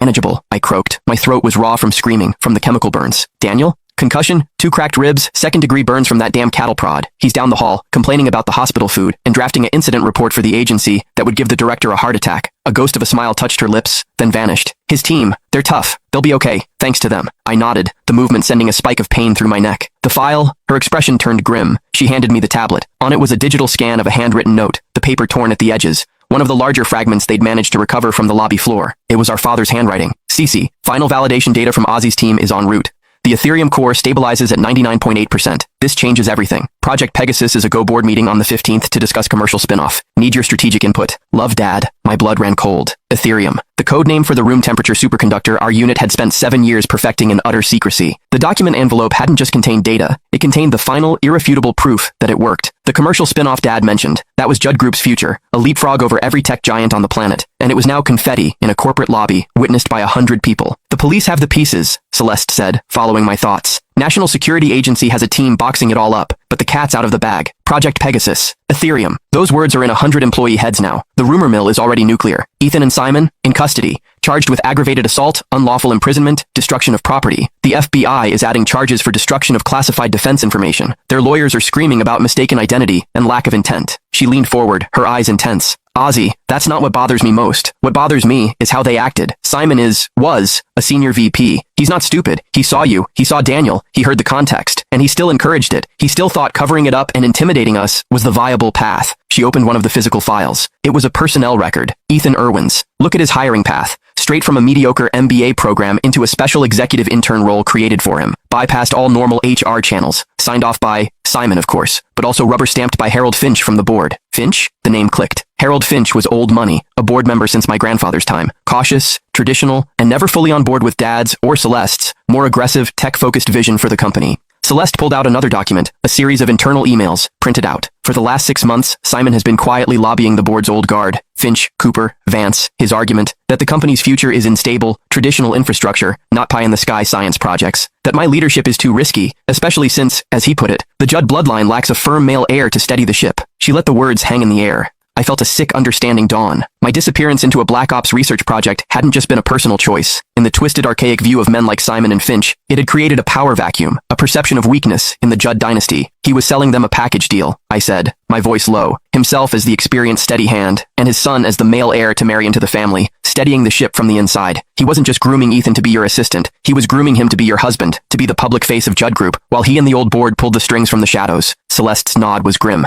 Manageable, I croaked. My throat was raw from screaming, from the chemical burns. Daniel? Concussion, 2 cracked ribs, second-degree burns from that damn cattle prod. He's down the hall, complaining about the hospital food, and drafting an incident report for the agency that would give the director a heart attack. A ghost of a smile touched her lips, then vanished. His team, they're tough. They'll be okay, thanks to them. I nodded, the movement sending a spike of pain through my neck. The file? Her expression turned grim. She handed me the tablet. On it was a digital scan of a handwritten note, the paper torn at the edges. One of the larger fragments they'd managed to recover from the lobby floor. It was our father's handwriting. Cece, final validation data from Ozzy's team is en route. The Ethereum core stabilizes at 99.8%. This changes everything. Project Pegasus is a go board meeting on the 15th to discuss commercial spin-off. Need your strategic input. Love, Dad. My blood ran cold. Ethereum, the code name for the room temperature superconductor our unit had spent 7 years perfecting in utter secrecy. The document envelope hadn't just contained data, it contained the final, irrefutable proof that it worked. The commercial spin-off Dad mentioned, that was Judd Group's future, a leapfrog over every tech giant on the planet, and it was now confetti in a corporate lobby, witnessed by 100 people. The police have the pieces, Celeste said, following my thoughts. National Security Agency has a team boxing it all up, but the cat's out of the bag. Project Pegasus. Ethereum. Those words are in 100 employee heads now. The rumor mill is already nuclear. Ethan and Simon, in custody, charged with aggravated assault, unlawful imprisonment, destruction of property. The FBI is adding charges for destruction of classified defense information. Their lawyers are screaming about mistaken identity and lack of intent. She leaned forward, her eyes intense. Ozzy, that's not what bothers me most. What bothers me is how they acted. Simon was a senior VP. He's not stupid. He saw you. He saw Daniel. He heard the context. And he still encouraged it. He still thought covering it up and intimidating us was the viable path. She opened one of the physical files. It was a personnel record. Ethan Irwin's. Look at his hiring path. Straight from a mediocre MBA program into a special executive intern role created for him. Bypassed all normal HR channels. Signed off by Simon, of course, but also rubber-stamped by Harold Finch from the board. Finch? The name clicked. Harold Finch was old money, a board member since my grandfather's time. Cautious, traditional, and never fully on board with Dad's or Celeste's more aggressive, tech-focused vision for the company. Celeste pulled out another document, a series of internal emails, printed out. For the last 6 months, Simon has been quietly lobbying the board's old guard, Finch, Cooper, Vance, his argument that the company's future is in stable, traditional infrastructure, not pie-in-the-sky science projects. That my leadership is too risky, especially since, as he put it, the Judd bloodline lacks a firm male heir to steady the ship. She let the words hang in the air. I felt a sick understanding dawn. My disappearance into a Black Ops research project hadn't just been a personal choice. In the twisted, archaic view of men like Simon and Finch, it had created a power vacuum, a perception of weakness in the Judd dynasty. He was selling them a package deal, I said, my voice low. Himself as the experienced steady hand, and his son as the male heir to marry into the family, steadying the ship from the inside. He wasn't just grooming Ethan to be your assistant, he was grooming him to be your husband, to be the public face of Judd Group, while he and the old board pulled the strings from the shadows. Celeste's nod was grim.